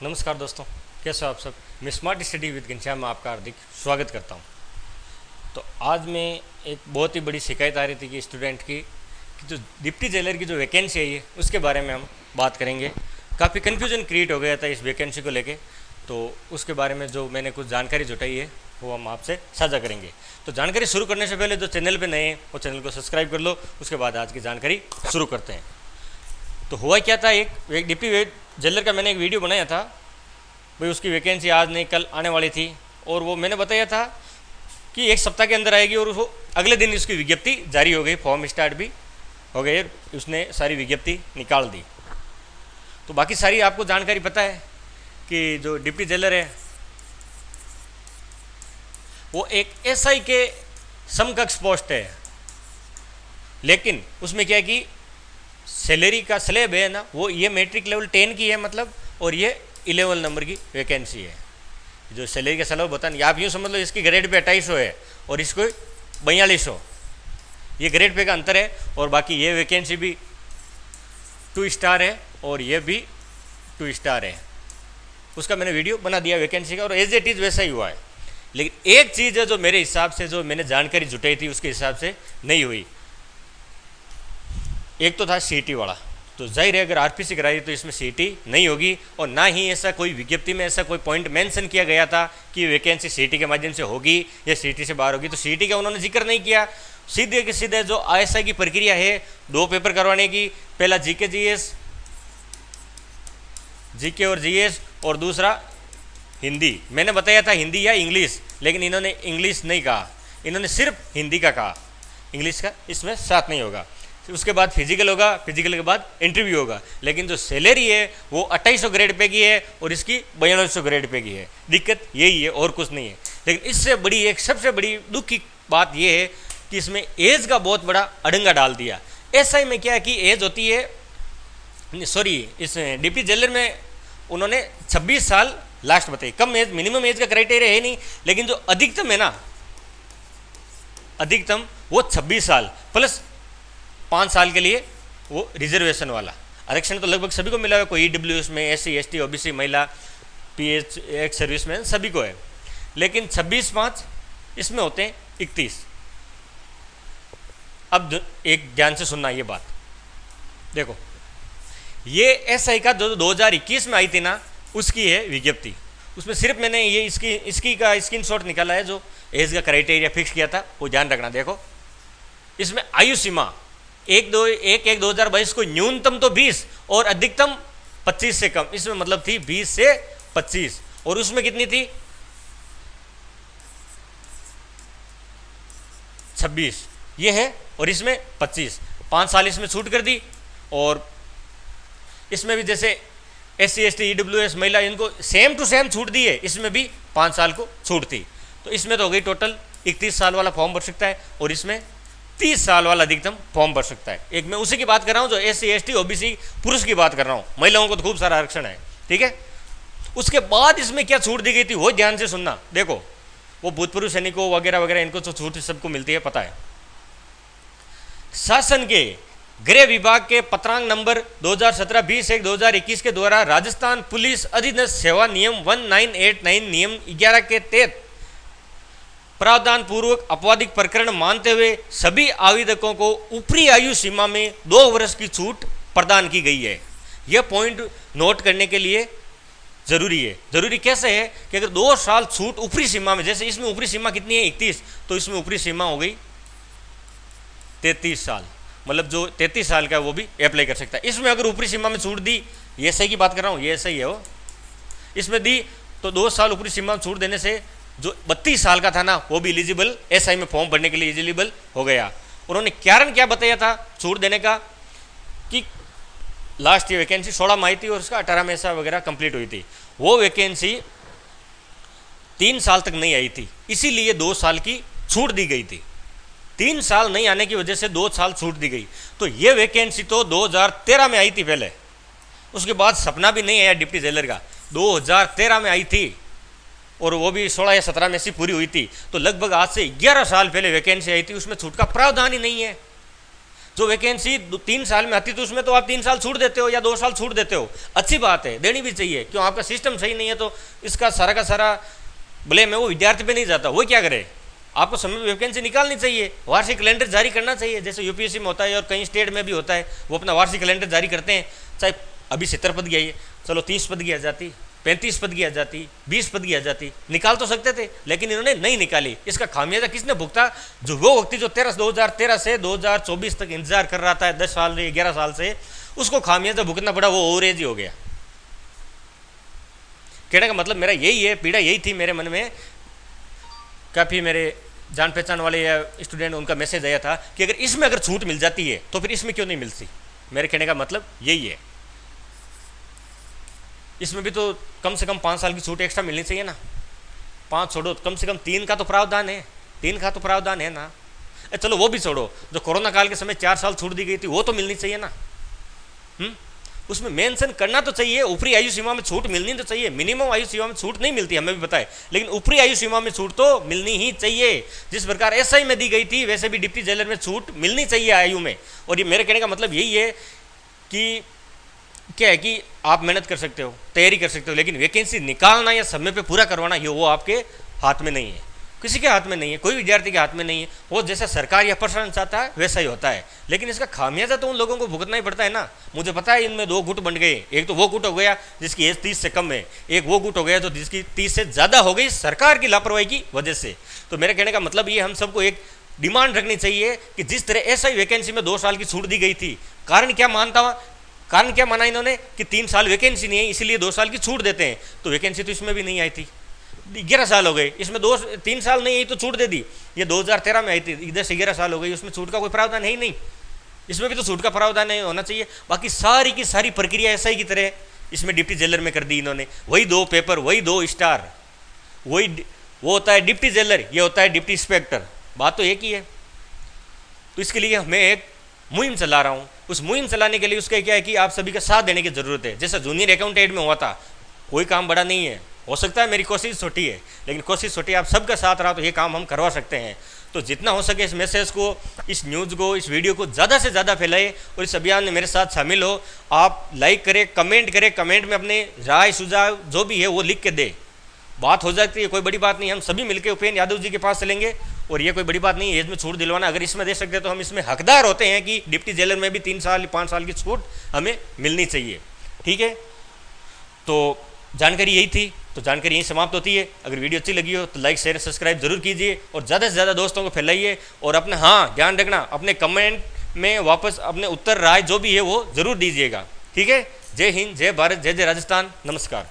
नमस्कार दोस्तों, कैसे हो आप सब। मैं स्मार्ट स्टडी विद घनश्याम में आपका हार्दिक स्वागत करता हूं। तो आज मैं एक बहुत ही बड़ी शिकायत आ रही थी कि स्टूडेंट की कि जो डिप्टी जेलर की जो वैकेंसी है ये उसके बारे में हम बात करेंगे। काफ़ी कन्फ्यूजन क्रिएट हो गया था इस वैकेंसी को लेके, तो उसके बारे में जो मैंने कुछ जानकारी जुटाई है वो हम आपसे साझा करेंगे। तो जानकारी शुरू करने से पहले जो चैनल पर नए हैं वो चैनल को सब्सक्राइब कर लो। उसके बाद आज की जानकारी शुरू करते हैं। तो हुआ क्या था, एक डिप्टी जेलर का मैंने एक वीडियो बनाया था भाई, उसकी वैकेंसी आज नहीं कल आने वाली थी और वो मैंने बताया था कि एक सप्ताह के अंदर आएगी और वो अगले दिन उसकी विज्ञप्ति जारी हो गई, फॉर्म स्टार्ट भी हो गए, उसने सारी विज्ञप्ति निकाल दी। तो बाकी सारी आपको जानकारी पता है कि जो डिप्टी जेलर है वो एक एसआई के समकक्ष पोस्ट है, लेकिन उसमें क्या है कि सैलरी का स्लैब है ना, वो ये मैट्रिक लेवल 10 की है मतलब, और ये 11 नंबर की वैकेंसी है। जो सैलरी का स्लैब बताना, आप यूँ समझ लो इसकी ग्रेड पे 2800 है और इसको 4200, ये ग्रेड पे का अंतर है। और बाकी ये वैकेंसी भी 2 स्टार है और ये भी 2 स्टार है। उसका मैंने वीडियो बना दिया वैकेंसी का, और एज इट इज़ वैसा ही हुआ है। लेकिन एक चीज़ है जो मेरे हिसाब से, जो मैंने जानकारी जुटाई थी उसके हिसाब से नहीं हुई। एक तो था सीटी वाला, तो जाहिर है अगर आरपीसी कराई तो इसमें सीटी नहीं होगी, और ना ही ऐसा कोई विज्ञप्ति में ऐसा कोई पॉइंट मेंशन किया गया था कि वैकेंसी सीटी के माध्यम से होगी या सीटी से बाहर होगी। तो सीटी का उन्होंने जिक्र नहीं किया। सीधे के सीधे जो आईएसआई की प्रक्रिया है 2 पेपर करवाने की, पहला जीके जीएस, जीके और जीएस, और दूसरा हिंदी। मैंने बताया था हिंदी या इंग्लिश, लेकिन इन्होंने इंग्लिश नहीं कहा, इन्होंने सिर्फ हिंदी का कहा, इंग्लिश का इसमें साथ नहीं होगा। उसके बाद फिजिकल होगा, फिजिकल के बाद इंटरव्यू होगा। लेकिन जो सैलरी है वो 2800 ग्रेड पे की है और इसकी 4200 ग्रेड पे की है। दिक्कत यही है और कुछ नहीं है। लेकिन इससे बड़ी एक सबसे बड़ी दुख की बात यह है कि इसमें एज का बहुत बड़ा अड़ंगा डाल दिया। एसआई में क्या है कि एज होती है, सॉरी इस डिप्टी जेलर में उन्होंने 26 साल लास्ट बताई। कम एज, मिनिमम एज का क्राइटेरिया है नहीं, लेकिन जो अधिकतम है ना, अधिकतम वो 26 साल प्लस 5 साल के लिए वो रिजर्वेशन वाला। आरक्षण तो लगभग सभी को मिला है, कोई ईडब्ल्यूएस में, एससी एसटी ओबीसी महिला पीएच एक्स सर्विस में सभी को है। लेकिन 26/5 इसमें होते हैं 31। अब एक ध्यान से सुनना ये बात, देखो ये एसआई का जो 2021 में आई थी ना, उसकी है विज्ञप्ति। उसमें सिर्फ मैंने ये इसकी का स्क्रीनशॉट निकाला है, जो एज का क्राइटेरिया फिक्स किया था वो ध्यान रखना। देखो इसमें आयु सीमा 1/1/2022 को न्यूनतम तो 20 और अधिकतम 25 से कम, इसमें मतलब थी 20 से 25, और उसमें कितनी थी 26 ये है, और इसमें 25, 5 साल इसमें छूट कर दी। और इसमें भी जैसे एससी एसटी ईडब्ल्यूएस महिला, इनको सेम टू सेम छूट दी है, इसमें भी 5 साल को छूट थी। तो इसमें तो हो गई टोटल 31 साल वाला फॉर्म भर सकता है, और इसमें 30 साल वाला अधिकतम फॉर्म भर सकता है। एक मैं उसी की बात कर रहा हूँ जो एससी एसटी ओबीसी पुरुष की बात कर रहा हूँ, महिलाओं को तो खूब सारा आरक्षण है, ठीक है। उसके बाद इसमें क्या छूट दी गई थी वो ध्यान से सुनना। देखो वो भूतपूर्व सैनिकों वगैरह वगैरह, इनको तो छूट सबको मिलती है, पता है। शासन के गृह विभाग के पत्रांक नंबर 2017-20/1/2021 के द्वारा राजस्थान पुलिस अधीनस्थ सेवा नियम 1989 नियम 11 के तहत प्रावधान पूर्वक आपराधिक प्रकरण मानते हुए सभी आवेदकों को ऊपरी आयु सीमा में 2 वर्ष की छूट प्रदान की गई है। यह पॉइंट नोट करने के लिए जरूरी है। जरूरी कैसे है कि अगर 2 साल छूट ऊपरी सीमा में, जैसे इसमें ऊपरी सीमा कितनी है 31, तो इसमें ऊपरी सीमा हो गई 33 साल, मतलब जो 33 साल का है वो भी अप्लाई कर सकता है। इसमें अगर ऊपरी सीमा में छूट दी, ये सही की बात कर रहा हूँ, ये सही है वो, इसमें दी तो 2 साल ऊपरी सीमा में छूट देने से जो 32 साल का था ना, वो भी एलिजिबल, एसआई में फॉर्म भरने के लिए एलिजिबल हो गया। उन्होंने कारण क्या बताया था छूट देने का, कि लास्ट ये वैकेंसी 16 में आई थी और उसका 18 में ऐसा वगैरह कंप्लीट हुई थी। वो वैकेंसी 3 साल तक नहीं आई थी, इसीलिए 2 साल की छूट दी गई थी। 3 साल नहीं आने की वजह से 2 साल छूट दी गई। तो ये वैकेंसी तो 2013 में आई थी पहले, उसके बाद सपना भी नहीं आया डिप्टी जेलर का, 2013 में आई थी, और वो भी 16 या 17 में से पूरी हुई थी। तो लगभग आज से 11 साल पहले वैकेंसी आई थी, उसमें छूट का प्रावधान ही नहीं है। जो वैकेंसी 3 साल में आती तो उसमें तो आप 3 साल छूट देते हो या 2 साल छूट देते हो, अच्छी बात है, देनी भी चाहिए। क्यों, आपका सिस्टम सही नहीं है तो इसका सारा का सारा ब्लेम है वो विद्यार्थी पे नहीं जाता, वो क्या करे, आपको समय में वैकेंसी निकालनी चाहिए, वार्षिक कैलेंडर जारी करना चाहिए, जैसे यूपीएससी में होता है और कई स्टेट में भी होता है, वो अपना वार्षिक कैलेंडर जारी करते हैं। चाहे अभी 70 पद की आई है, चलो 30 पद की आ जाती, 35 पद की आ जाती, 20 पद की आ जाती, निकाल तो सकते थे, लेकिन इन्होंने नहीं निकाली। इसका खामियाजा किसने भुगता, जो वो व्यक्ति जो 2013 से 2024 तक इंतजार कर रहा था 10 साल 11 साल से, उसको खामियाजा भुगतना पड़ा, वो ओवरेज ही हो गया। कहने का मतलब मेरा यही है, पीड़ा यही थी मेरे मन में। काफ़ी मेरे जान पहचान वाले या स्टूडेंट, उनका मैसेज आया था कि अगर इसमें अगर छूट मिल जाती है तो फिर इसमें क्यों नहीं मिलती। मेरे कहने का मतलब यही है, इसमें भी तो कम से कम 5 साल की छूट एक्स्ट्रा मिलनी चाहिए ना। 5 छोड़ो, कम से कम 3 का तो प्रावधान है, 3 का तो प्रावधान है ना। चलो वो भी छोड़ो, जो कोरोना काल के समय 4 साल छूट दी गई थी वो तो मिलनी चाहिए ना। उसमें मेंशन करना तो चाहिए, ऊपरी आयु सीमा में छूट मिलनी तो चाहिए। मिनिमम आयु सीमा में छूट नहीं मिलती, हमें भी पता है, लेकिन ऊपरी आयु सीमा में छूट तो मिलनी ही चाहिए। जिस प्रकार एसआई में दी गई थी वैसे भी डिप्टी जेलर में छूट मिलनी चाहिए आयु में। और ये मेरे कहने का मतलब यही है कि क्या है कि आप मेहनत कर सकते हो, तैयारी कर सकते हो, लेकिन वैकेंसी निकालना या समय पे पूरा करवाना ये वो आपके हाथ में नहीं है, किसी के हाथ में नहीं है, कोई विद्यार्थी के हाथ में नहीं है। वो जैसा सरकार या प्रशासन चाहता है वैसा ही होता है, लेकिन इसका खामियाजा तो उन लोगों को भुगतना ही पड़ता है ना। मुझे पता है इनमें 2 गुट बन गए, एक तो वो गुट हो गया जिसकी एज 30 से कम है, एक वो गुट हो गया तो जिसकी 30 से ज़्यादा हो गई सरकार की लापरवाही की वजह से। तो मेरे कहने का मतलब ये, हम सबको एक डिमांड रखनी चाहिए कि जिस तरह एसआई वैकेंसी में 2 साल की छूट दी गई थी, कारण क्या माना इन्होंने कि 3 साल वैकेंसी नहीं है इसलिए 2 साल की छूट देते हैं, तो वैकेंसी तो इसमें भी नहीं आई थी, 11 साल हो गए, इसमें 3 साल नहीं आई तो छूट दे दी। ये 2013 में आई थी, इधर से 11 साल हो गई, उसमें छूट का कोई प्रावधान है ही नहीं, इसमें भी तो छूट का प्रावधान नहीं होना चाहिए। बाकी सारी की सारी प्रक्रिया एसआई की तरह इसमें डिप्टी जेलर में कर दी इन्होंने, वही 2 पेपर, वही 2 स्टार, वही वो होता है डिप्टी जेलर, ये होता है डिप्टी इंस्पेक्टर, बात तो एक ही है। तो इसके लिए मैं एक मुहिम चला रहा हूँ, उस मुहिम चलाने के लिए उसका क्या है कि आप सभी का साथ देने की जरूरत है। जैसा जूनियर अकाउंटेंट में हुआ था, कोई काम बड़ा नहीं है, हो सकता है मेरी कोशिश छोटी है, लेकिन कोशिश छोटी, आप सबका साथ रहा तो ये काम हम करवा सकते हैं। तो जितना हो सके इस मैसेज को, इस न्यूज़ को, इस वीडियो को ज़्यादा से ज़्यादा फैलाए और इस अभियान में मेरे साथ शामिल हो। आप लाइक करें, कमेंट करें, कमेंट में अपने राय सुझाव जो भी है वो लिख के दे, बात हो जाती है, कोई बड़ी बात नहीं। हम सभी मिलकर उपेंद्र यादव जी के पास चलेंगे और ये कोई बड़ी बात नहीं है एज में छूट दिलवाना। अगर इसमें दे सकते तो हम इसमें हकदार होते हैं कि डिप्टी जेलर में भी 3 साल 5 साल की छूट हमें मिलनी चाहिए। ठीक है, तो जानकारी यही थी, तो जानकारी यहीं समाप्त होती है। अगर वीडियो अच्छी लगी हो तो लाइक शेयर सब्सक्राइब जरूर कीजिए और ज़्यादा से ज़्यादा दोस्तों को फैलाइए। और अपना ध्यान रखना, अपने कमेंट में वापस अपने उत्तर राय जो भी है वो ज़रूर दीजिएगा। ठीक है, जय हिंद, जय भारत, जय जय राजस्थान, नमस्कार।